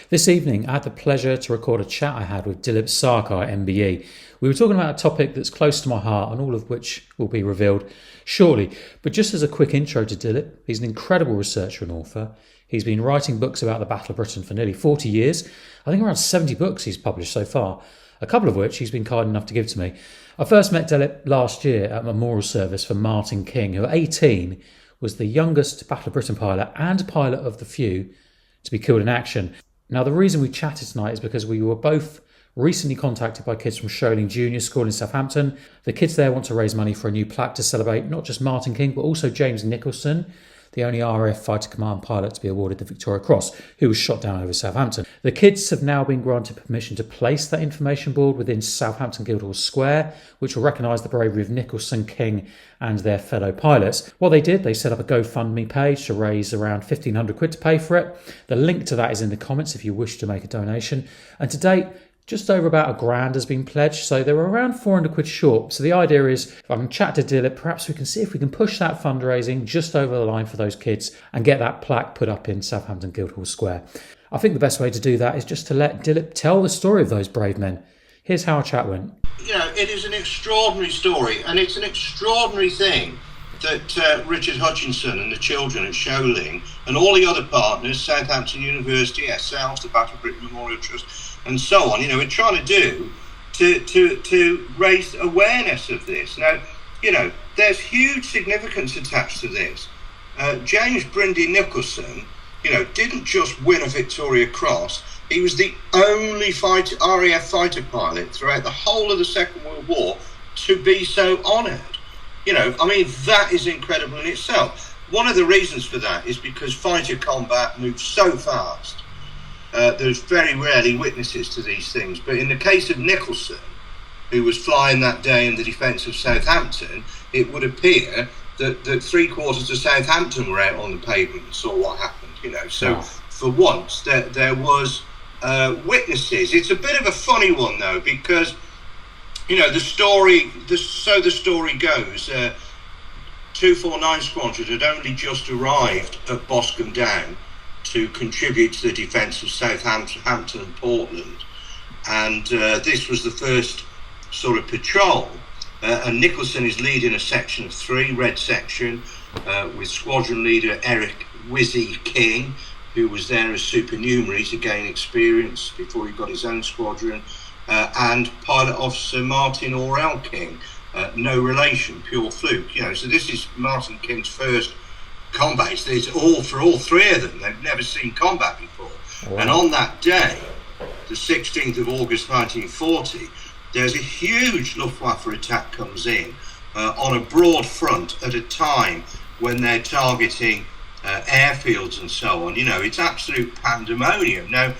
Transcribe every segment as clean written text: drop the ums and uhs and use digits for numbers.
This evening, I had the pleasure to record a chat I had with Dilip Sarkar MBE. We were talking about a topic that's close to my heart and all of which will be revealed shortly. But just as a quick intro to Dilip, he's an incredible researcher and author. He's been writing books about the Battle of Britain for nearly 40 years. I think around 70 books he's published so far, a couple of which he's been kind enough to give to me. I first met Dilip last year at a memorial service for Martyn King, who at 18 was the youngest Battle of Britain pilot and pilot of the few to be killed in action. Now, the reason we chatted tonight is because we were both recently contacted by kids from Sholing Junior School in Southampton. The kids there want to raise money for a new plaque to celebrate not just Martyn King, but also James Nicolson, the only RAF Fighter Command pilot to be awarded the Victoria Cross, who was shot down over Southampton. The kids have now been granted permission to place that information board within Southampton Guildhall Square, which will recognise the bravery of Nicholson, King and their fellow pilots. What they did, they set up a GoFundMe page to raise around 1,500 quid to pay for it. The link to that is in the comments if you wish to make a donation. And to date, just over about £1,000 has been pledged, so they were around 400 quid short. So the idea is, if I can chat to Dilip, perhaps we can see if we can push that fundraising just over the line for those kids and get that plaque put up in Southampton Guildhall Square. I think the best way to do that is just to let Dilip tell the story of those brave men. Here's how our chat went. You know, it is an extraordinary story, and it's an extraordinary thing that Richard Hutchinson and the children at Sholing and all the other partners, Southampton University, ourselves, the Battle of Britain Memorial Trust, and so on, we're trying to do to raise awareness of this. Now, there's huge significance attached to this. James Nicholson, didn't just win a Victoria Cross. He was the only RAF fighter pilot throughout the whole of the Second World War to be so honoured. That is incredible in itself. One of the reasons for that is because fighter combat moves so fast. There's very rarely witnesses to these things. But in the case of Nicholson, who was flying that day in the defence of Southampton, it would appear that 3/4 of Southampton were out on the pavement and saw what happened. So for once there was witnesses. It's a bit of a funny one though, because the story goes. 249 Squadron had only just arrived at Boscombe Down to contribute to the defence of Southampton and Portland, and this was the first sort of patrol. And Nicholson is leading a section of 3, red section, with squadron leader Eric Wizzy King, who was there as supernumerary to gain experience before he got his own squadron, and pilot officer Martyn King, no relation, pure fluke. So this is Martyn King's first combat. It's all for all three of them. They've never seen combat before. Wow. And on that day, the 16th of August 1940, there's a huge Luftwaffe attack comes in on a broad front at a time when they're targeting airfields and so on. It's absolute pandemonium. Now,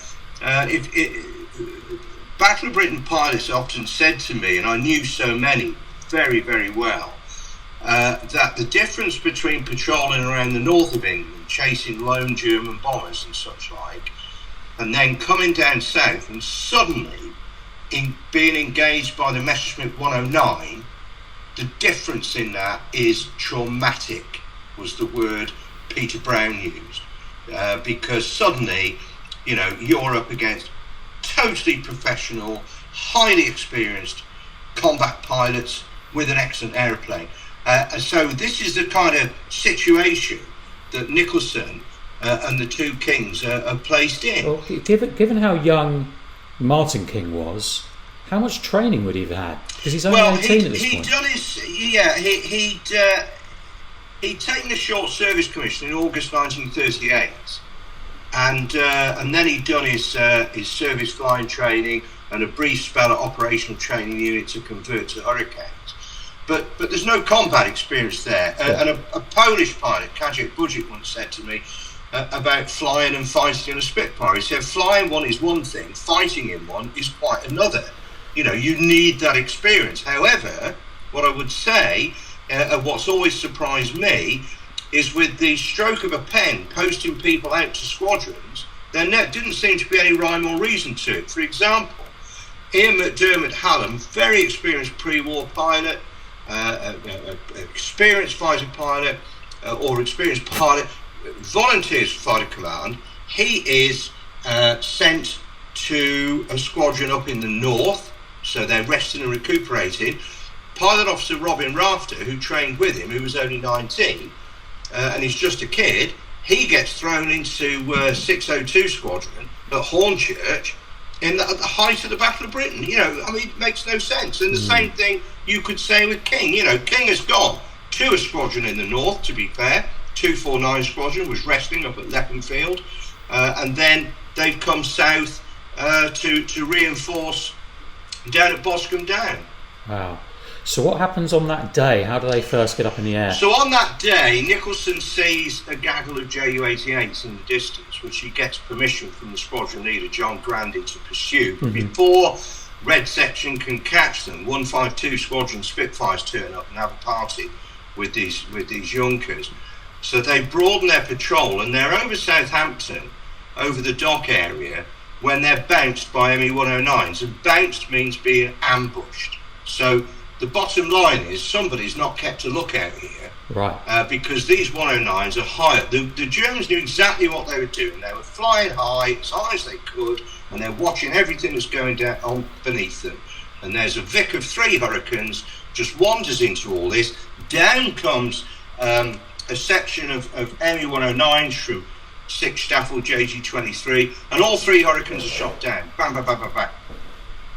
Battle of Britain pilots often said to me, and I knew so many very, very well, that the difference between patrolling around the north of England, chasing lone German bombers and such like, and then coming down south and suddenly being engaged by the Messerschmitt 109, the difference in that is traumatic, was the word Peter Brown used, because suddenly, you're up against totally professional, highly experienced combat pilots with an excellent aeroplane. So this is the kind of situation that Nicholson and the two Kings are placed in. Well, given how young Martyn King was, how much training would he have had? Because he's only 18 at this point. He'd taken a short service commission in August 1938, and then he'd done his service flying training and a brief spell at operational training unit to convert to Hurricanes. But there's no combat experience there. Yeah. And a Polish pilot, Kajek Budzik, once said to me about flying and fighting in a Spitfire. He said, flying one is one thing, fighting in one is quite another. You need that experience. However, what I would say, and what's always surprised me, is with the stroke of a pen posting people out to squadrons, there didn't seem to be any rhyme or reason to it. For example, Ian McDermott Hallam, very experienced pre-war pilot, experienced fighter pilot, or experienced pilot, volunteers for fighter command. He is sent to a squadron up in the north, so they're resting and recuperating. Pilot Officer Robin Rafter, who trained with him, who was only 19, and he's just a kid, he gets thrown into 602 Squadron at Hornchurch at the height of the Battle of Britain. It makes no sense. And the same thing you could say with King. King has gone to a squadron in the north, to be fair. 249 Squadron was resting up at Leconfield, and then they've come south to reinforce down at Boscombe Down. Wow. So what happens on that day? How do they first get up in the air? So on that day, Nicholson sees a gaggle of Ju-88s in the distance, which he gets permission from the squadron leader, John Grandy, to pursue. But before Red Section can catch them, 152 Squadron Spitfires turn up and have a party with these Junkers. So they broaden their patrol, and they're over Southampton, over the dock area, when they're bounced by ME-109s. And bounced means being ambushed. So the bottom line is somebody's not kept a lookout here, right? Because these 109s are higher. The Germans knew exactly what they were doing. They were flying high as they could, and they're watching everything that's going down beneath them. And there's a Vic of 3 Hurricanes just wanders into all this. Down comes a section of ME-109s from 6 Staffel JG-23, and all 3 Hurricanes are shot down. Bang, bang, bang, bang, bang.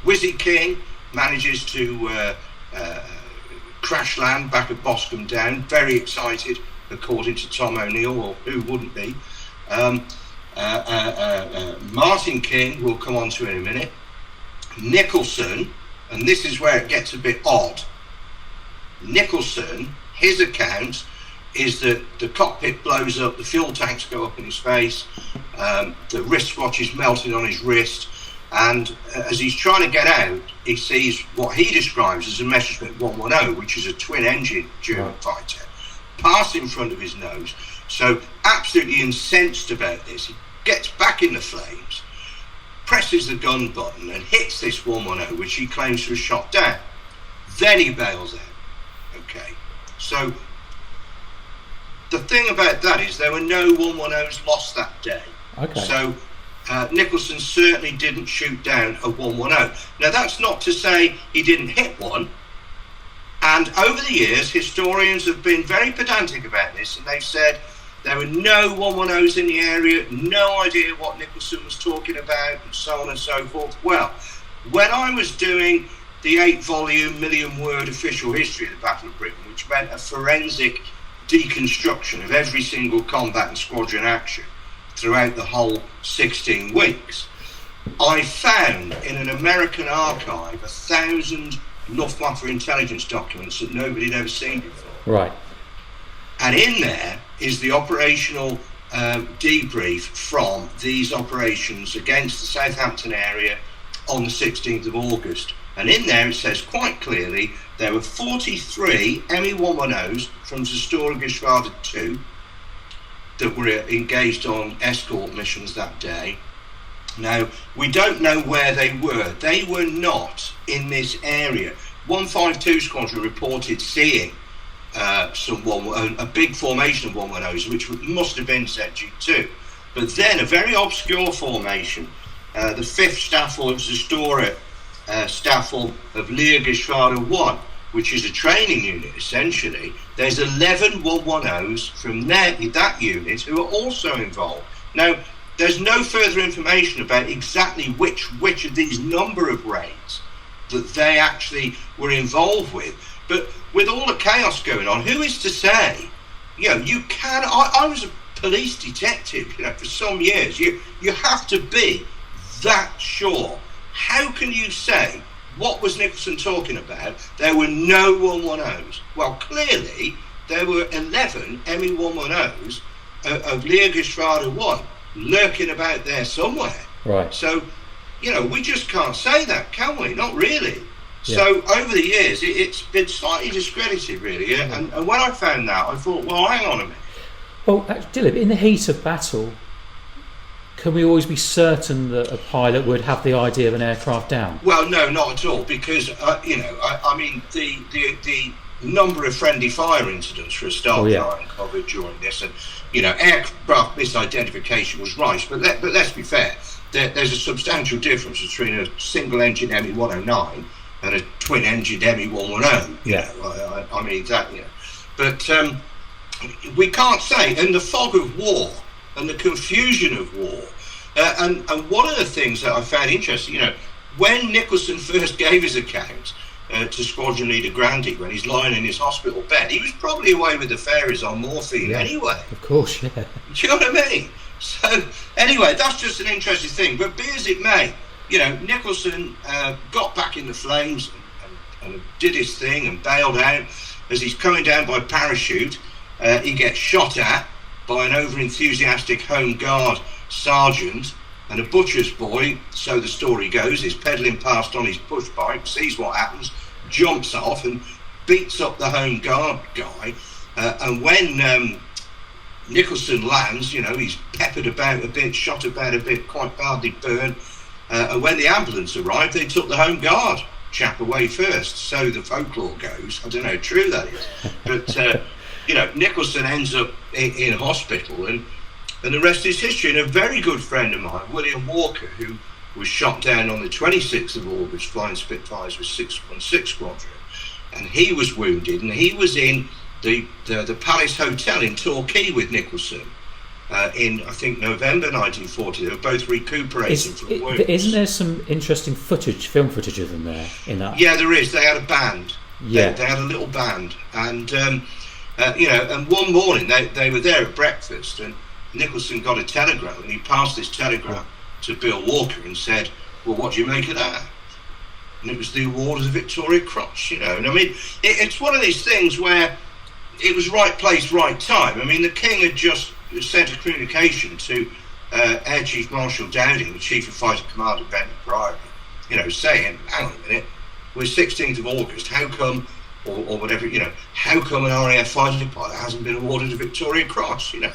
Wizzy King manages to crash land back at Boscombe Down, very excited, according to Tom O'Neill, or who wouldn't be. Martyn King, we'll come on to in a minute. Nicholson, and this is where it gets a bit odd. Nicholson, his account is that the cockpit blows up, the fuel tanks go up in his face, the wristwatch is melted on his wrist, and as he's trying to get out, he sees what he describes as a Messerschmitt 110, which is a twin-engine German fighter, pass in front of his nose. So absolutely incensed about this, he gets back in the flames, presses the gun button and hits this 110, which he claims to have shot down. Then he bails out. Okay, so the thing about that is there were no 110s lost that day. Okay. So Nicholson certainly didn't shoot down a 110. Now that's not to say he didn't hit one. And over the years, historians have been very pedantic about this, and they've said there were no 110s in the area, no idea what Nicholson was talking about, and so on and so forth. Well, when I was doing the 8-volume, million-word official history of the Battle of Britain, which meant a forensic deconstruction of every single combat and squadron action throughout the whole 16 weeks, I found in an American archive 1,000 Luftwaffe intelligence documents that nobody had ever seen before. Right. And in there is the operational debrief from these operations against the Southampton area on the 16th of August. And in there it says quite clearly there were 43 ME-110s from Geschwader 2 that were engaged on escort missions that day. Now, we don't know where they were. They were not in this area. 152 Squadron reported seeing a big formation of 110s, which must have been ZG2. But then a very obscure formation, the 5th Staffel of Zestora Staffel of Lehrgeschwader 1, which is a training unit essentially. There's 11 110s from that unit who are also involved. Now, there's no further information about exactly which of these number of raids that they actually were involved with. But with all the chaos going on, who is to say? You can. I was a police detective, for some years. You have to be that sure. How can you say what was Nicholson talking about? There were no 110s. Well, clearly there were 11 ME-110s of Lehrgeschwader 1 lurking about there somewhere. Right. So, we just can't say that, can we? Not really. Yeah. So over the years, it's been slightly discredited, really. Yeah? And when I found that, I thought, well, hang on a minute. Well, Dilip, in the heat of battle, can we always be certain that a pilot would have the idea of an aircraft down? Well, no, not at all, because the number of friendly fire incidents for a start that I uncovered during this, and aircraft misidentification was right, but let's be fair. there's a substantial difference between a single-engine ME 109 and a twin-engined ME 110. Yeah. I mean that. But we can't say, in the fog of war and the confusion of war, and one of the things that I found interesting, when Nicholson first gave his account to Squadron Leader Grandy when he's lying in his hospital bed, he was probably away with the fairies on morphine anyway. Of course, yeah. Do you know what I mean? So, anyway, that's just an interesting thing. But be as it may, Nicholson got back in the flames and did his thing and bailed out. As he's coming down by parachute, he gets shot at by an over-enthusiastic Home Guard sergeant, and a butcher's boy, so the story goes, is pedalling past on his push bike, sees what happens, jumps off and beats up the Home Guard guy. And when Nicholson lands, he's peppered about a bit, shot about a bit, quite badly burned. And when the ambulance arrived, they took the Home Guard chap away first. So the folklore goes. I don't know how true that is. But, Nicholson ends up in hospital, and the rest is history. And a very good friend of mine, William Walker, who was shot down on the 26th of August flying Spitfires with 616 Squadron, and he was wounded, and he was in the Palace Hotel in Torquay with Nicholson in, I think, November 1940. They were both recuperating from wounds. Isn't there some interesting film footage of them there in that? Yeah, there is. They had a band. Yeah. They had a little band. And, and one morning they were there at breakfast, and Nicholson got a telegram, and he passed this telegram to Bill Walker and said, well, what do you make of that? And it was the award of the Victoria Cross, And I mean, it's one of these things where it was right place, right time. I mean, the King had just sent a communication to Air Chief Marshal Dowding, the Chief of Fighter Command at Bentley Priory, saying, hang on a minute, we're 16th of August, how come, or whatever, how come an RAF fighter pilot hasn't been awarded a Victoria Cross, Okay.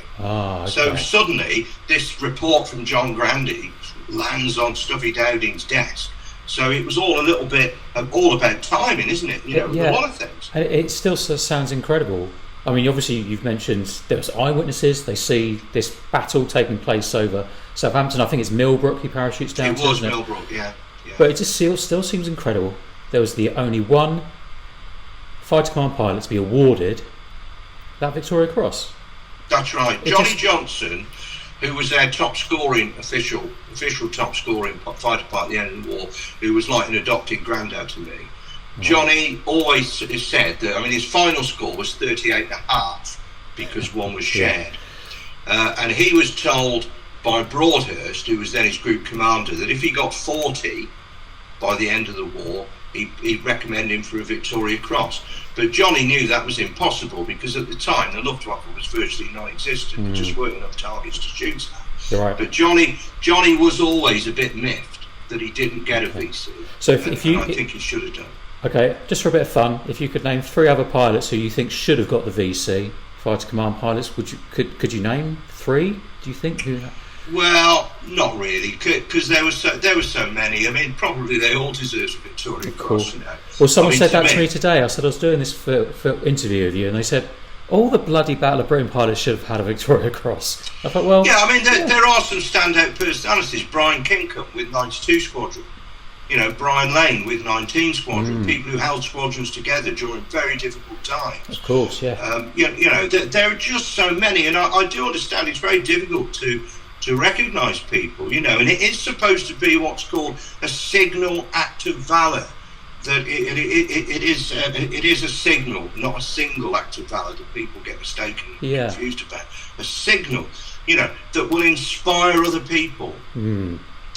So suddenly, this report from John Grandy lands on Stuffy Dowding's desk. So it was all a little bit all about timing, isn't it? A lot of things. And it still sounds incredible. I mean, obviously you've mentioned there was eyewitnesses. They see this battle taking place over Southampton. I think it's Millbrook he parachutes down to. It was Millbrook, yeah. But it just still seems incredible. There was the only one fighter command pilot to be awarded that Victoria Cross. That's right. Johnny Johnson, who was their top scoring official top scoring fighter pilot at the end of the war, who was like an adopted granddad to me. Johnny always has said that, his final score was 38.5 because one was shared. And he was told by Broadhurst, who was then his group commander, that if he got 40 by the end of the war, he'd recommend him for a Victoria Cross. But Johnny knew that was impossible because at the time the Luftwaffe was virtually non-existent. There just weren't enough targets to shoot at. You're right. But Johnny was always a bit miffed that he didn't get a VC. So if I think he should have done. Okay, just for a bit of fun, if you could name 3 other pilots who you think should have got the VC, fighter command pilots, could you name 3? Do you think? Well, not really, because there were so many. Probably they all deserve a Victoria Cross. Well, someone said that to me today. I said I was doing this for interview with you, and they said all the bloody Battle of Britain pilots should have had a Victoria Cross. I thought, well, yeah, there are some standout personalities. Brian Kincup with 92 Squadron. Brian Lane with 19 Squadron, people who held squadrons together during very difficult times. Of course, yeah. There are just so many, and I do understand it's very difficult to recognise people, and it is supposed to be what's called a signal act of valour. That it is a signal, not a single act of valour that people get mistakenly confused about. A signal, that will inspire other people.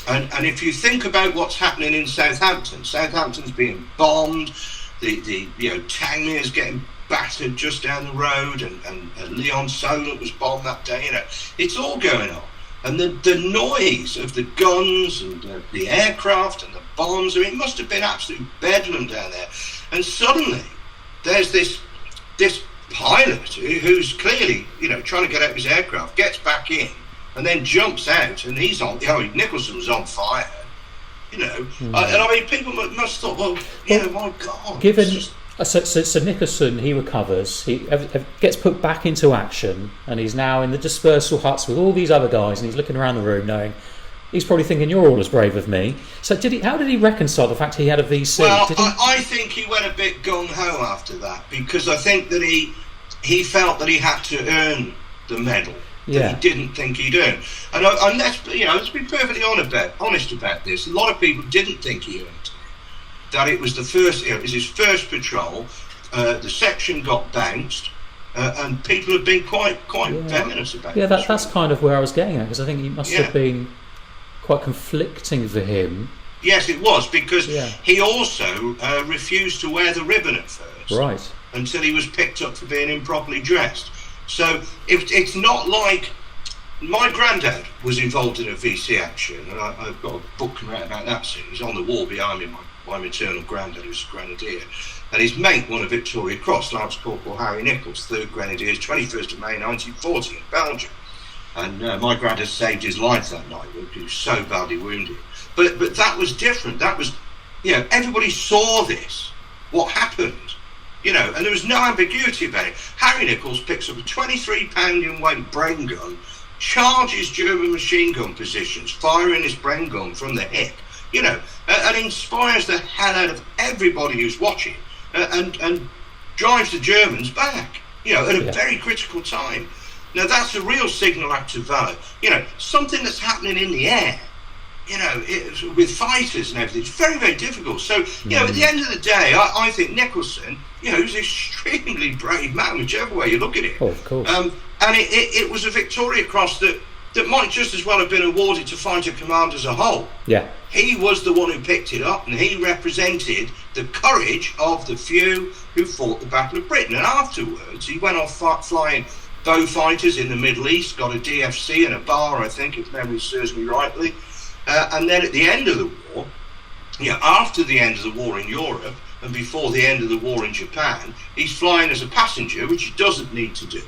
And if you think about what's happening in Southampton's being bombed, the Tangmere's getting battered just down the road, and Leon Solent was bombed that day. It's all going on, and the noise of the guns and the aircraft and the bombs. It must have been absolute bedlam down there. And suddenly, there's this pilot who's clearly trying to get out of his aircraft, gets back in, and then jumps out, and he's on. Nicholson's on fire. And people must have thought, well, my God. Given so Nicholson, he recovers, he gets put back into action, and he's now in the dispersal huts with all these other guys, and he's looking around the room, knowing, he's probably thinking you're all as brave as me. So how did he reconcile the fact he had a VC? Well, I think he went a bit gung-ho after that, because I think that he felt that he had to earn the medal. That he didn't think he'd earn. And let's be perfectly honest about this. A lot of people didn't think he earned it. That it was it was his first patrol. The section got bounced, and people have been quite venomous about it. Yeah, that's kind of where I was getting at, because I think it must have been quite conflicting for him. Yes, it was, because he also refused to wear the ribbon at first. Right. Until he was picked up for being improperly dressed. So it's not like my granddad was involved in a VC action, and I've got a book coming out about that soon. He's on the wall behind me, my maternal granddad, who's a grenadier, and his mate won a Victoria Cross, Lance Corporal Harry Nicholson, 3rd Grenadiers, 21st of May 1940 in Belgium. And my granddad saved his life that night because he was so badly wounded. But that was different. That was, everybody saw this, what happened. And there was no ambiguity about it. Harry Nichols picks up a 23-pound in weight brain gun, charges German machine gun positions, firing his brain gun from the hip, and inspires the hell out of everybody who's watching, and drives the Germans back, at a very critical time. Now that's a real signal act of valour. Something that's happening in the air, with fighters and everything, it's very, very difficult. So, at the end of the day, I think Nicholson, he's an extremely brave man, whichever way you look at it. Oh, of course. And it was a Victoria Cross that might just as well have been awarded to fighter command as a whole. Yeah. He was the one who picked it up, and he represented the courage of the few who fought the Battle of Britain. And afterwards, he went off flying bow fighters in the Middle East, got a DFC and a bar, I think, if memory serves me rightly. And then at the end of the war, after the end of the war in Europe and before the end of the war in Japan, he's flying as a passenger, which he doesn't need to do,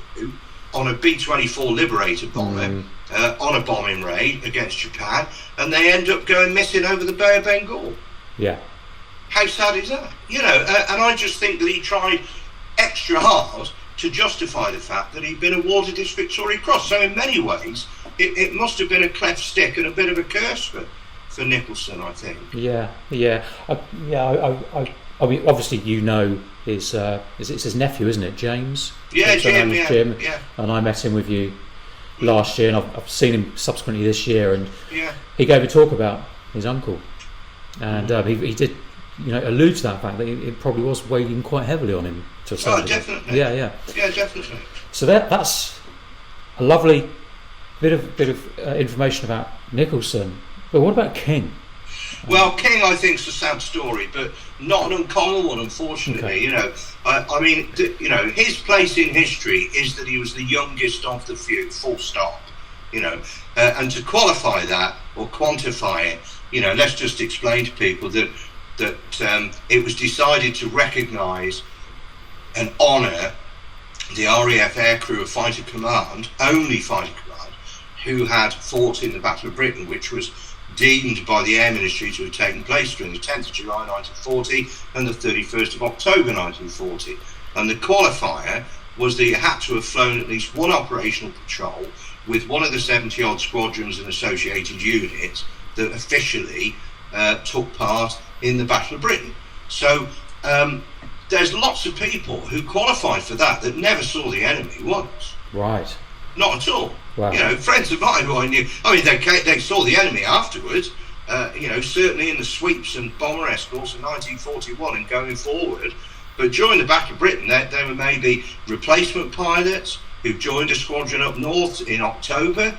on a B-24 Liberator bomber on a bombing raid against Japan, and they end up going missing over the Bay of Bengal. Yeah. How sad is that? And I just think that he tried extra hard to justify the fact that he'd been awarded this Victoria Cross. So in many ways, it must have been a cleft stick and a bit of a curse for Nicholson, I think. Yeah. I mean, obviously, it's his nephew, isn't it, James? Yeah, Jim. Yeah. And I met him with you last year, and I've seen him subsequently this year, and he gave a talk about his uncle, and he did, allude to that fact that it probably was weighing quite heavily on him. Definitely. Yeah, definitely. So that's a lovely bit of information about Nicholson. But what about King? Well, King, I think, is a sad story, but not an uncommon one, unfortunately. Okay. I mean, his place in history is that he was the youngest of the few, full stop. And to qualify that or quantify it, let's just explain to people that it was decided to recognise and honour the RAF Aircrew of Fighter Command, only Fighter Command, who had fought in the Battle of Britain, which was deemed by the Air Ministry to have taken place during the 10th of July 1940 and the 31st of October 1940. And the qualifier was that you had to have flown at least one operational patrol with one of the 70-odd squadrons and associated units that officially took part in the Battle of Britain. So there's lots of people who qualified for that never saw the enemy once. Right. Not at all. Wow. Friends of mine who I knew, they saw the enemy afterwards, certainly in the sweeps and bomber escorts of 1941 and going forward. But during the Battle of Britain, there were maybe replacement pilots who joined a squadron up north in October,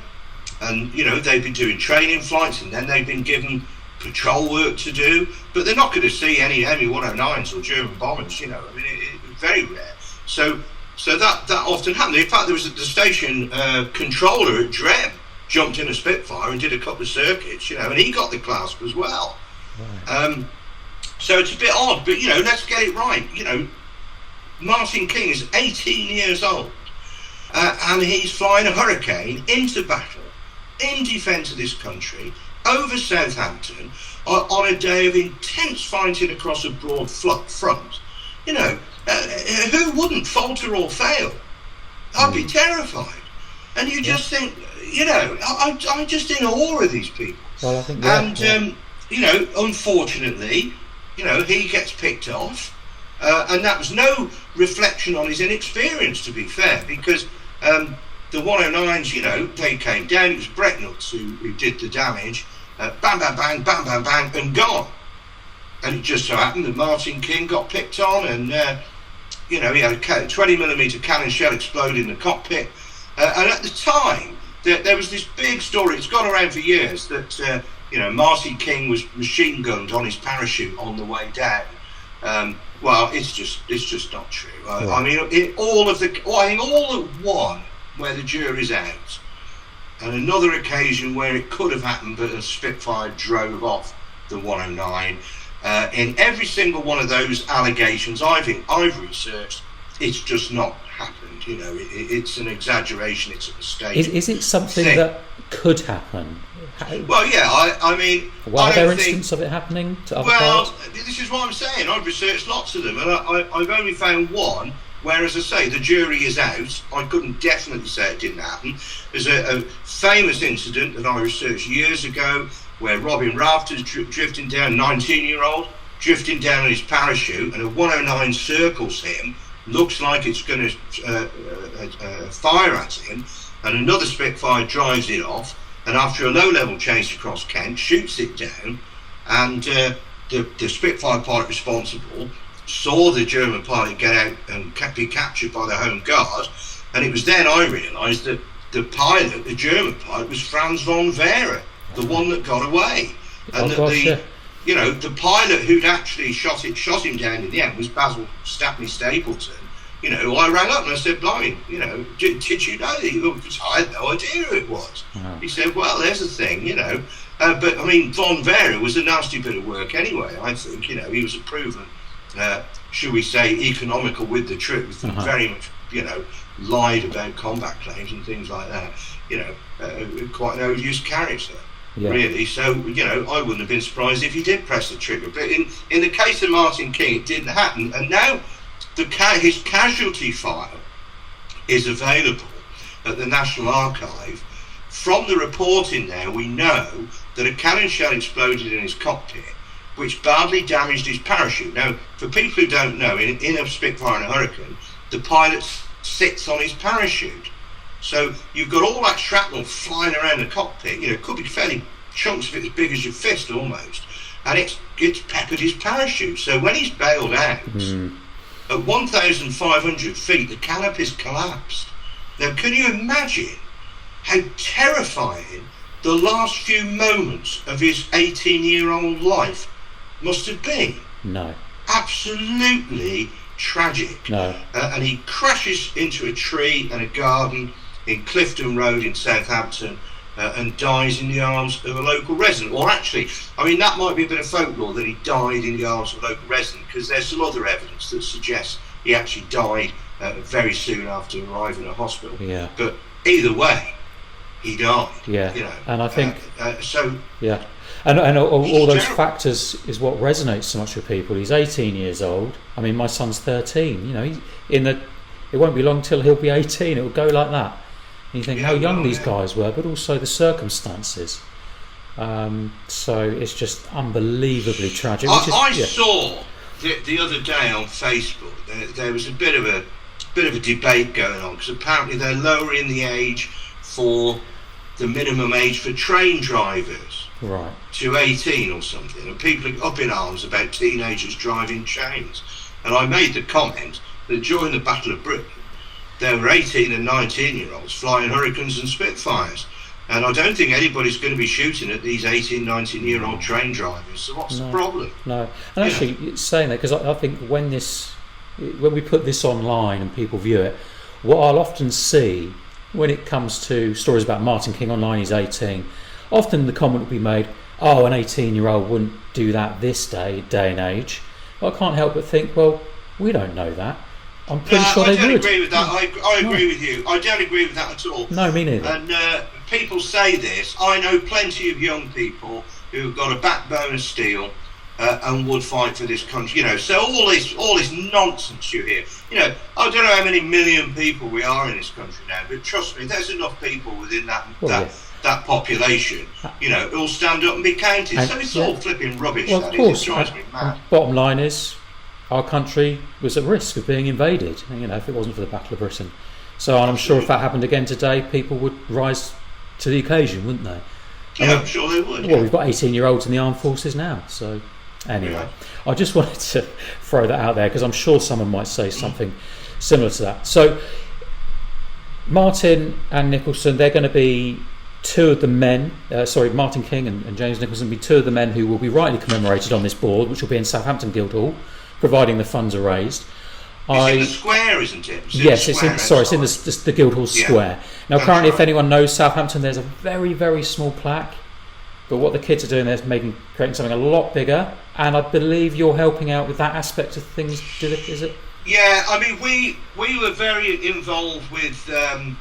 and, they've been doing training flights, and then they've been given patrol work to do, but they're not going to see any ME-109s or German bombers, it's very rare. So that often happened. In fact, there was the station controller at Dreb jumped in a Spitfire and did a couple of circuits, and he got the clasp as well. Right. So it's a bit odd, but let's get it right. Martyn King is 18 years old, and he's flying a Hurricane into battle in defence of this country over Southampton on a day of intense fighting across a broad front. Who wouldn't falter or fail? I'd be terrified. And you just think, I'm just in awe of these people. Well, I think and unfortunately, he gets picked off, and that was no reflection on his inexperience, to be fair, because the 109s, they came down. It was Brecknuts who did the damage. Bang, bang, bang, bang, bang, bang, and gone. And it just so happened that Martyn King got picked on, and he had a 20mm cannon shell explode in the cockpit. And at the time, there was this big story. It's gone around for years that Martyn King was machine gunned on his parachute on the way down. Well, it's just not true. I mean, I think all at one where the jury's out, and another occasion where it could have happened, but a Spitfire drove off the 109. In every single one of those allegations I've researched, it's just not happened. It's an exaggeration. It's a mistake. Is it something that could happen? Well, yeah. I mean, are there instances of it happening to other pilots? This is what I'm saying. I've researched lots of them, and I've only found one where, as I say, the jury is out. I couldn't definitely say it didn't happen. There's a famous incident that I researched years ago where Robin Rafter's drifting down, 19-year-old, drifting down on his parachute, and a 109 circles him, looks like it's going to fire at him, and another Spitfire drives it off, and after a low-level chase across Kent, shoots it down, and the Spitfire pilot responsible saw the German pilot get out and be captured by the Home Guard, and it was then I realised that the German pilot, was Franz von Vera, the one that got away, and the pilot who'd actually shot him down in the end was Basil Stapney Stapleton. I rang up and I said, "Blimey, did you know that?" Because I had no idea who it was. Wow. He said, "Well, there's the thing, but I mean, von Vera was a nasty bit of work anyway. I think, he was a proven, should we say, economical with the truth, and very much, lied about combat claims and things like that. Quite an overused character." Yeah. Really, so I wouldn't have been surprised if he did press the trigger. But in the case of Martyn King, it didn't happen, and now his casualty file is available at the National Archive. From the reporting there, we know that a cannon shell exploded in his cockpit, which badly damaged his parachute. Now, for people who don't know, in a Spitfire and a Hurricane, the pilot sits on his parachute. So you've got all that shrapnel flying around the cockpit. It could be fairly chunks of it as big as your fist almost, and it's peppered his parachute. So when he's bailed out at 1,500 feet, the canopy's collapsed. Now, can you imagine how terrifying the last few moments of his 18-year-old life must have been? No. Absolutely tragic. No. And he crashes into a tree and a garden in Clifton Road in Southampton, and dies in the arms of a local resident. Or actually, I mean, that might be a bit of folklore that he died in the arms of a local resident, because there's some other evidence that suggests he actually died very soon after arriving at hospital. Yeah. But either way, he died. Yeah. And I think so. Yeah. And all those factors is what resonates so much with people. He's 18 years old. I mean, my son's 13. It won't be long till he'll be 18. It will go like that. And you think how young these guys were, but also the circumstances. So it's just unbelievably tragic. I saw the other day on Facebook there was a bit of a debate going on, because apparently they're lowering the age for the minimum age for train drivers to 18 or something, and people are up in arms about teenagers driving trains. And I made the comment that during the Battle of Britain, there were 18 and 19-year-olds flying Hurricanes and Spitfires, and I don't think anybody's going to be shooting at these 18, 19-year-old train drivers. So what's the problem? No, and actually, it's saying that, because I think when we put this online and people view it, what I'll often see when it comes to stories about Martyn King online, he's 18, often the comment will be made, "Oh, an 18-year-old wouldn't do that this day and age." Well, I can't help but think, well, we don't know that. I'm pretty sure they would. I don't agree with that. I agree with you. I don't agree with that at all. No, me neither. And people say this. I know plenty of young people who've got a backbone of steel and would fight for this country. So all this nonsense you hear. I don't know how many million people we are in this country now, but trust me, there's enough people within that that population, all stand up and be counted. So it's all flipping rubbish. Well, of course. It drives me mad. Bottom line is, our country was at risk of being invaded. If it wasn't for the Battle of Britain. So I'm sure if that happened again today, people would rise to the occasion, wouldn't they? I'm sure they would. Well, we've got 18-year-olds in the armed forces now. So anyway, I just wanted to throw that out there because I'm sure someone might say something similar to that. So Martyn and Nicholson, they're going to be two of the men, Martyn King and James Nicolson will be two of the men who will be rightly commemorated on this board, which will be in Southampton Guildhall, providing the funds are raised. It's in the square, isn't it? It's in the Guildhall Square. Now, currently, if anyone knows Southampton, there's a very, very small plaque. But what the kids are doing there is creating something a lot bigger. And I believe you're helping out with that aspect of things, Dilip, is it? Yeah, I mean, we were very involved with the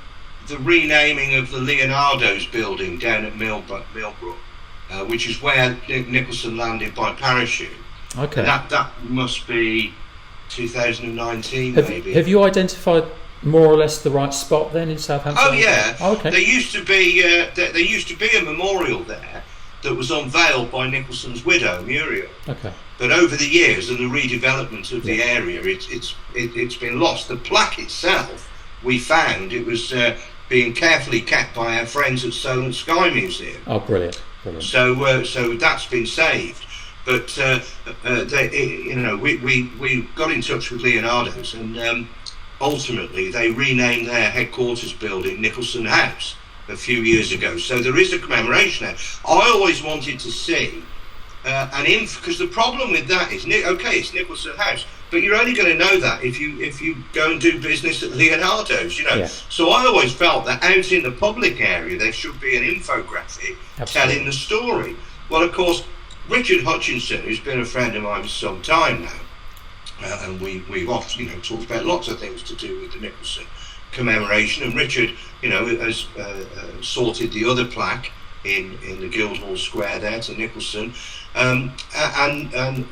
renaming of the Leonardo's building down at Millbrook, which is where Nicholson landed by parachute. Okay. That must be 2019, maybe. Have you identified more or less the right spot then in Southampton? Oh yeah. Oh, okay. There used to be a memorial there that was unveiled by Nicholson's widow, Muriel. Okay. But over the years and the redevelopment of the area, it's been lost. The plaque itself, we found it was being carefully kept by our friends at Solent Sky Museum. Oh, brilliant. So that's been saved. But we got in touch with Leonardo's, and ultimately they renamed their headquarters building Nicholson House a few years ago. So there is a commemoration there. I always wanted to see because the problem with that is, it's Nicholson House, but you're only going to know that if you go and do business at Leonardo's, Yeah. So I always felt that out in the public area there should be an infographic telling the story. Well, of course, Richard Hutchinson, who's been a friend of mine for some time now, and we've often, talked about lots of things to do with the Nicholson commemoration, and Richard, has sorted the other plaque in the Guildhall Square there to Nicholson, and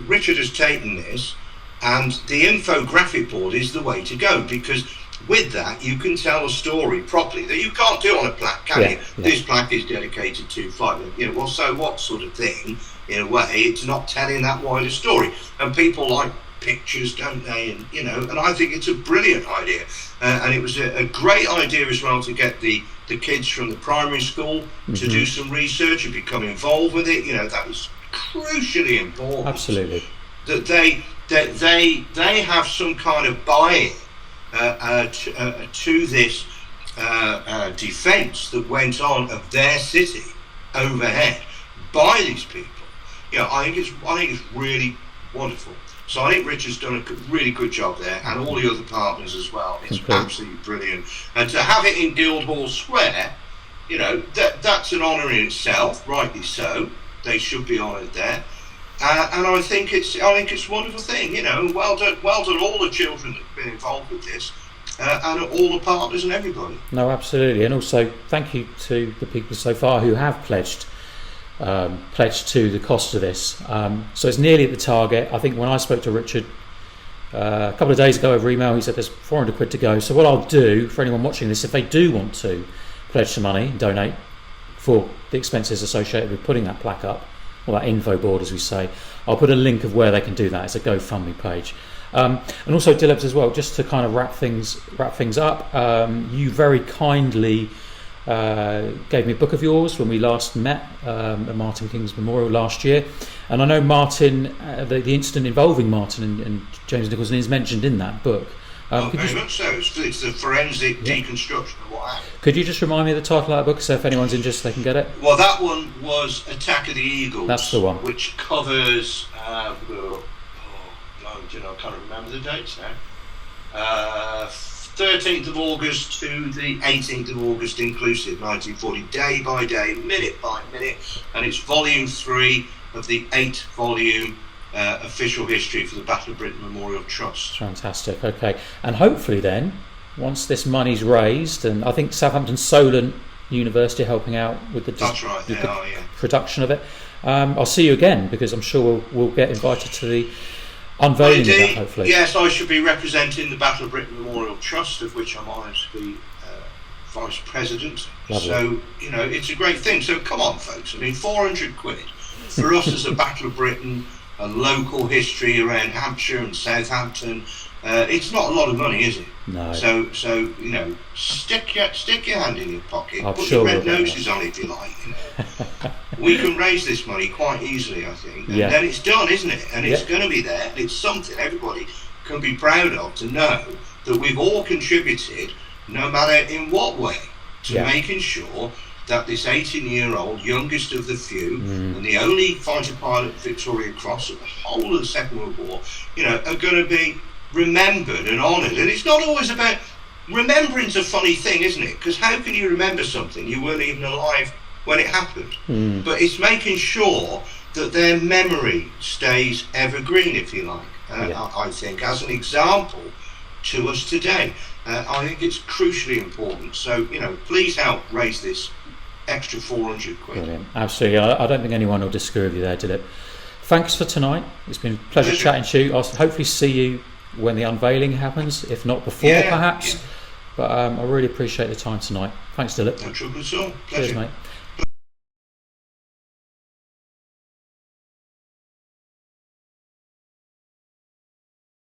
Richard has taken this, and the infographic board is the way to go, because with that you can tell a story properly that you can't do on a plaque, can you? Yeah. This plaque is dedicated to fighting, well, so what sort of thing. In a way, it's not telling that wider story, and people like pictures, don't they? And and I think it's a brilliant idea, and it was a great idea as well to get the kids from the primary school to do some research and become involved with it. That was crucially important. Absolutely. That they have some kind of buy-in to this defence that went on of their city overhead by these people. I think it's really wonderful. So I think Richard's done a really good job there, and all the other partners as well. It's absolutely brilliant. And to have it in Guildhall Square, that's an honour in itself, rightly so. They should be honoured there. And I think it's a wonderful thing. Well done all the children that have been involved with this, and all the partners and everybody. No, absolutely, and also thank you to the people so far who have pledged to the cost of this. So it's nearly at the target. I think when I spoke to Richard a couple of days ago over email, he said there's 400 quid to go. So what I'll do for anyone watching this, if they do want to pledge some money, donate for the expenses associated with putting that plaque up, or that info board as we say, I'll put a link of where they can do that. It's a GoFundMe page. And also Dilip as well, just to kind of wrap things up, you very kindly gave me a book of yours when we last met at Martyn King's Memorial last year, and I know Martyn, the incident involving Martyn and James Nicholson is mentioned in that book. Very much so. It's the forensic deconstruction of what happened. Could you just remind me of the title of that book, so if anyone's interested they can get it? Well, that one was Attack of the Eagles. That's the one. Which covers I can't remember the dates now. 13th of August to the 18th of August inclusive, 1940, day by day, minute by minute, and it's volume 3 of the 8-volume official history for the Battle of Britain Memorial Trust. Fantastic. Okay, and hopefully then, once this money's raised, and I think Southampton Solent University helping out with the production of it, I'll see you again, because I'm sure we'll get invited to the unveiling of that, hopefully. Yes, I should be representing the Battle of Britain Memorial Trust, of which I'm honoured to be vice president. Lovely. So, you know, it's a great thing. So come on, folks. I mean, 400 quid for us as a Battle of Britain, a local history around Hampshire and Southampton. It's not a lot of money, is it? No. So you know, stick your hand in your pocket, I'm put sure your red we'll get noses on if you like. You know. We can raise this money quite easily, I think, and Yeah. then it's done, isn't it? And it's Yeah. going to be there. It's something everybody can be proud of, to know that we've all contributed, no matter in what way, to Yeah. making sure that this 18-year-old, youngest of the few, and the only fighter pilot Victoria Cross at the whole of the Second World War, you know, are going to be remembered and honoured. And it's not always about remembering's a funny thing, isn't it? Because how can you remember something you weren't even alive when it happened? But it's making sure that their memory stays evergreen, if you like. I think, as an example to us today. I think it's crucially important. So, you know, please help raise this extra 400 quid. Brilliant. Absolutely. I don't think anyone will disagree with you there, Dilip. Thanks for tonight. It's been a pleasure chatting to you. I'll hopefully see you when the unveiling happens, if not before, perhaps. Yeah. But I really appreciate the time tonight. Thanks, Dilip. No trouble at all. Pleasure. Cheers, mate.